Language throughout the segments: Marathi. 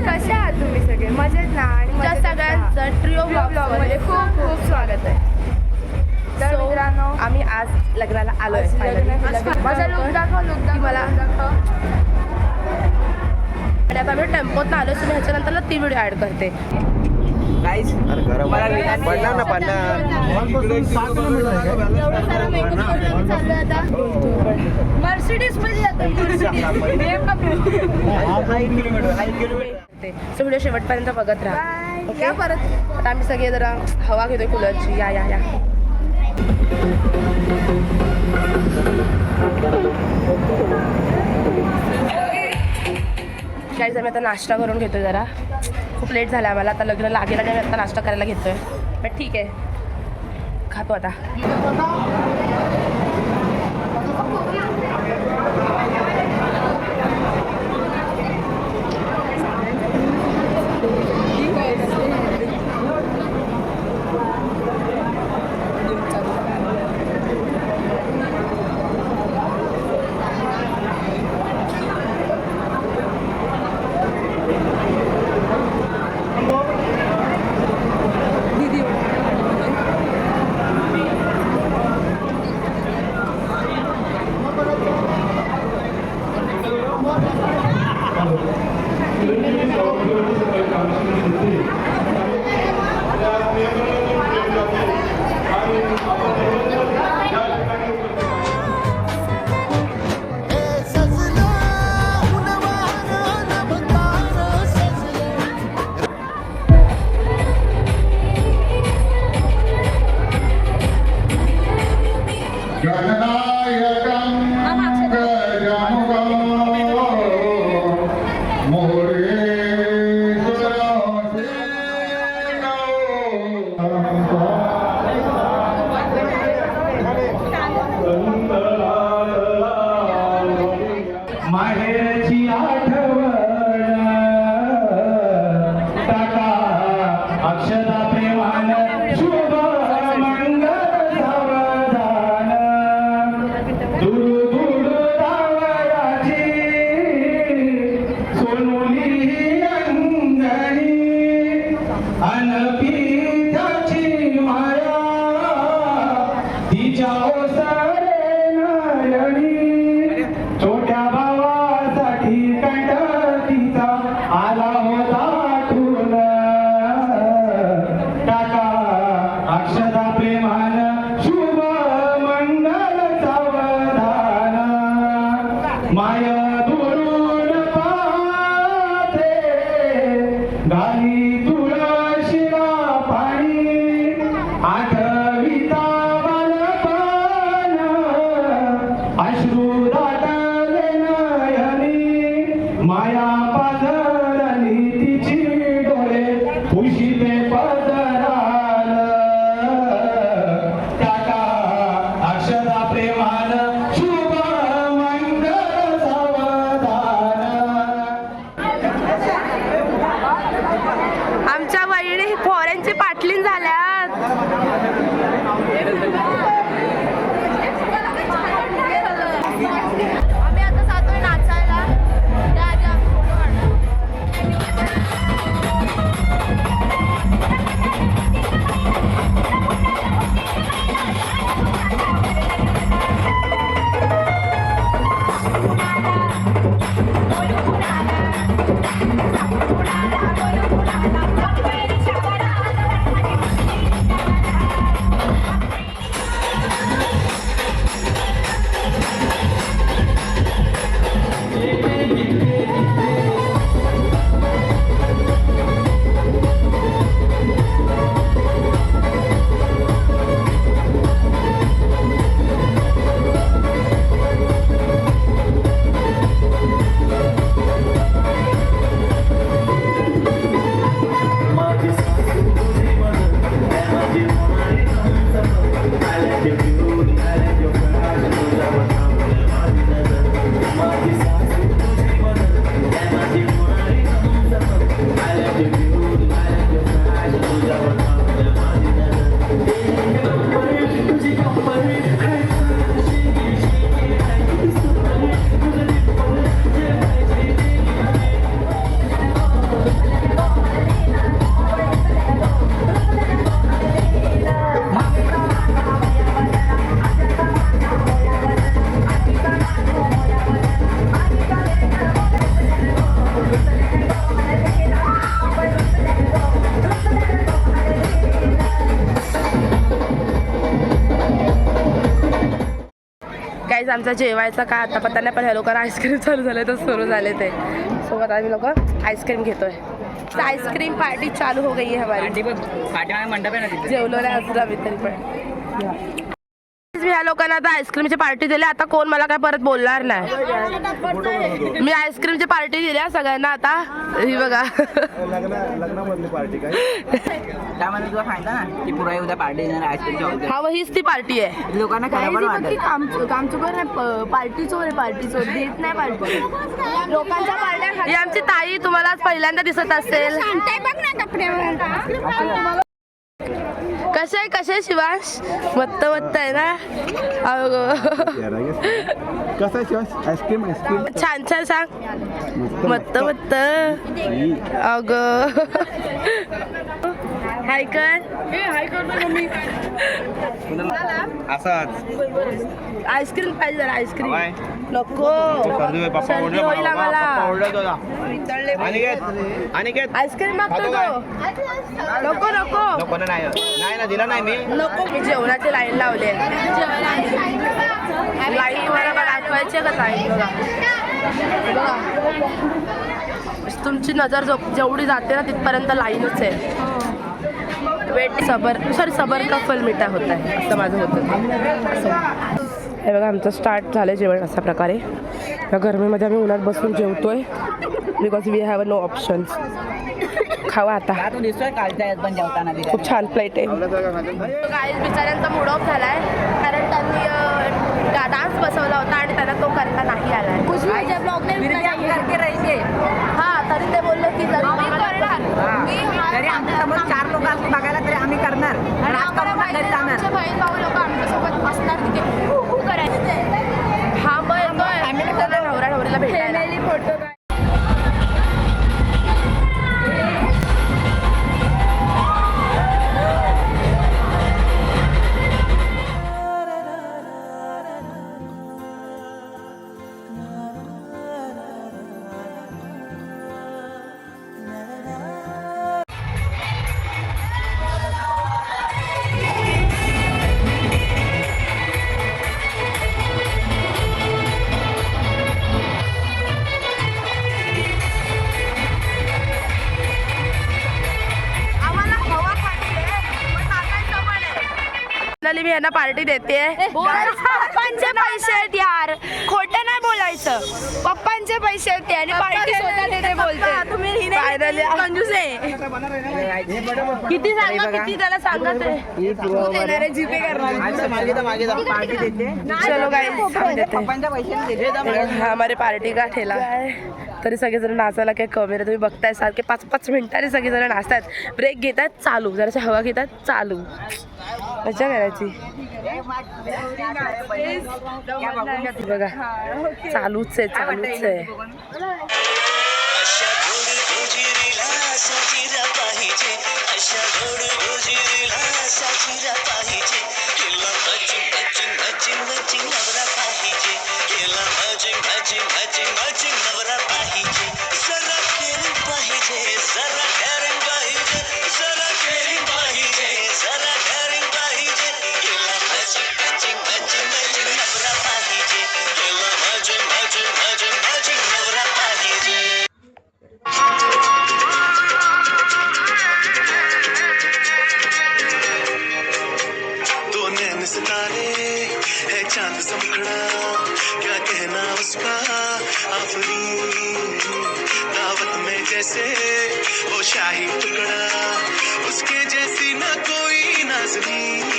कसे आहात तुम्ही सगळे? मजेत ना? आणि तुमच्या सगळ्यांचं ट्रिओ ब्लॉगमध्ये खूप खूप स्वागत आहे. तर मित्रांनो, आम्ही आज लग्नाला आलोय. माझा लुक दाखव, लुक मला आणि आता आम्ही टेम्पोत आलो, तुम्ही ह्याच्यानंतर ती व्हिडिओ ऍड करते. गाईस पडणार ना पडणार. मर्सिडीज मध्ये सो व्हिडिओ शेवटपर्यंत बघत राहा. ओके, परत आता आम्ही सगळे जरा हवा घेतोय कूलरची. या या या गाईज, आम्ही आता नाश्ता करून घेतोय. जरा खूप लेट झाला आम्हाला, आता लग्न लागेल आणि आम्ही आता नाश्ता करायला घेतोय. पण ठीक आहे, खातो आता. माहेरची आठवण टाका अक्षदा प्रेमान शुभ मंगल सावधान दूर दूर जावयाची सोनुली अंगणी अनपिठाची माया तिच्या ओसरे नयनी छोट्या भावासाठी कंठतीचा आला होता आठवण टाका अक्षदा प्रेमान शुभ मंगल सावधान माय दुरून पाहते गाली तुळशीला पाणी आठविता बालपण अश्रू दाटले नयनी माया पाजळली तिची डोळे उशिते पदराल टाका अक्षदा प्रेमान शुभ मंगल सावधान. आमच्या वहिनी फॉरेनची पाटलीन झाल्यात. आम्ही आता जातोय नाचायला. त्या आधी आम्ही फोटो काढतो. आमचा जेवायचा काय आता पत्ता नाही, पण ह्या लोकांना आईस्क्रीम चालू झाले तर सुरू झाले ते. सोबत आम्ही लोक आईस्क्रीम घेतोय. आईस्क्रीम पार्टी चालू हो गई है हमारी. जेवलो नाही अजून आम्ही तरी पण. मी ह्या लोकांना आता आईस्क्रीमची पार्टी दिली. आता कोण मला काय परत बोलणार नाही. मी आईस्क्रीमची पार्टी दिली सगळ्यांना. आता ही बघा लग्नामधली पार्टी काय त्यामध्ये तुला सांगितलं ना की पुरा उद्या पार्टी देणार आईस्क्रीमच्या. हा, हीच ती पार्टी आहे. लोकांना खरं पण वाटत पार्टी चोर आहे. पार्टी चोर देत नाही पार्टी. लोकांच्या पार्ट्या ही आमची ताई तुम्हाला आज पहिल्यांदा दिसत असेल. कसे आहे शिवांश? मत्त आहे ना. कसं आहे शिवाय आईस्क्रीम छान सांग. मत्त अग हाय कर. असंच आईस्क्रीम पाहिजे जरा. आईस्क्रीम हवाय? नको. सर्दी होईल आम्हाला. आईस्क्रीम मागतो तो. नको नाही ना दिला नाही मी. नको. मी जेवणाची लाईन लावली आहे. लाईन मला दाखवायची का लाईन? बघा तुमची नजर जेवढी जाते ना तिथपर्यंत लाईनच आहे. वेट सबर का फल मिठा होत आहे असं माझं होतं. असं हे बघा आमचं स्टार्ट झालं जेवण अशा प्रकारे. या गरमीमध्ये आम्ही उन्हात बसून जेवतोय because we have no options. खावा आता. तू दिसतोय कालच्या पण जेवताना खूप छान प्लेट आहे. गाईज बिचाऱ्यांचा मूड ऑफ झाला आहे कारण त्यांनी डान्स बसवला होता आणि त्यांना तो करता नाही आला आहे. हां, तरी ते बोलले की जरी आमच्या समोर 4 लोक असतील बघायला तरी आम्ही करणार. बहीण भाऊ लोक आमच्यासोबत बसणार तिथे करायचं. हा मग येतोय आम्ही त्याला नवरा नवरीला भेटायला. फोटो मी यांना पार्टी देते. पप्पांचे पैसे आहेत यार, खोटं नाही बोलायचं. पप्पांचे पैसे आहेत ते आणि पार्टी स्वतः देते बोलते. तुम्ही कंजूस आहे. किती सांगा किती त्याला सांगा ते जीपे करणार. पार्टी देते. चलो गाइस हम देते. पप्पांच्या पैशाने देते. हा हमारे पार्टी का ठेला. तरी सगळेजण नाचायला काही कमी नाही. तुम्ही बघताय सारखे 5-5 मिनिटांनी सगळेजण नाचतात. ब्रेक घेतात चालू, जराशी हवा घेतात चालू. मजा करायची. बघा चालूच आहे. चांद सा मुखड़ा क्या कहना उसका आफरी दावत में जैसे वो शाही टुकड़ा उसके जैसी ना कोई नाज़नीन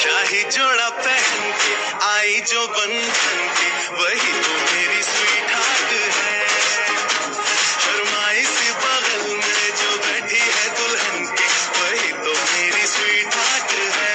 शाही जोड़ा पहन के आई जो बंधन के वही तो मेरी स्वीट हार्ट है शर्माई सी बगल में जो बैठी है दुल्हन के वही तो मेरी स्वीट हार्ट है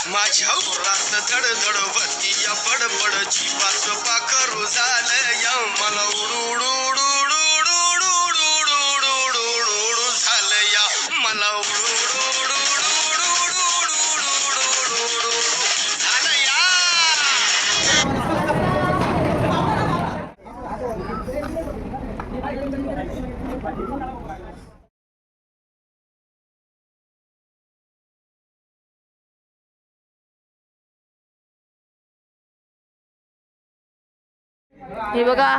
माझ्या उरात धडधड वरती या बडबड जीवाच पाखरू झालं या मला उडू झालं या मला झालं या. हे बघा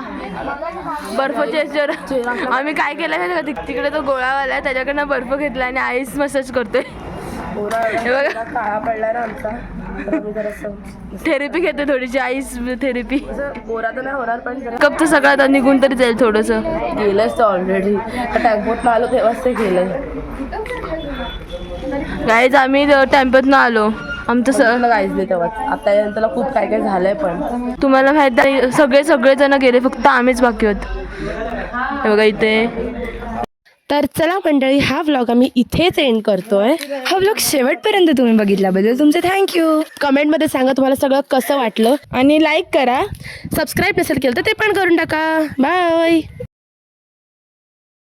बर्फाचे चेहरा. आम्ही काय केलं आहे तिकडे तो गोळावाला आहे त्याच्याकडनं बर्फ घेतला आणि आईस मसाज करतोय. हे बघा काळा पडला ना आमचा. थेरपी घेते थोडीशी आईस थेरपी. गोरा तर नाही होणार पण कप तर सगळं आता निघून तरी जाईल थोडंसं. गेलंच तर ऑलरेडी टॅम्पोतनं आलो तेव्हाच ते गेलं. गाईज आम्ही टेम्पोतनं आलो. आमचं सगळं गायचले तेव्हाच. आता यानंतर खूप काय काय झालंय पण तुम्हाला माहिती आहे सगळेजण गेले फक्त आम्हीच बाकी होत. हे बघा इथे. तर चला मंडळी हा व्लॉग आम्ही इथेच एंड करतोय. हा व्लॉग शेवटपर्यंत तुम्ही बघितल्याबद्दल तुमचे थँक्यू. कमेंटमध्ये सांगा तुम्हाला सगळं कसं वाटलं आणि लाईक करा. सबस्क्राईब नसेल केलं तर ते पण करून टाका. बाय.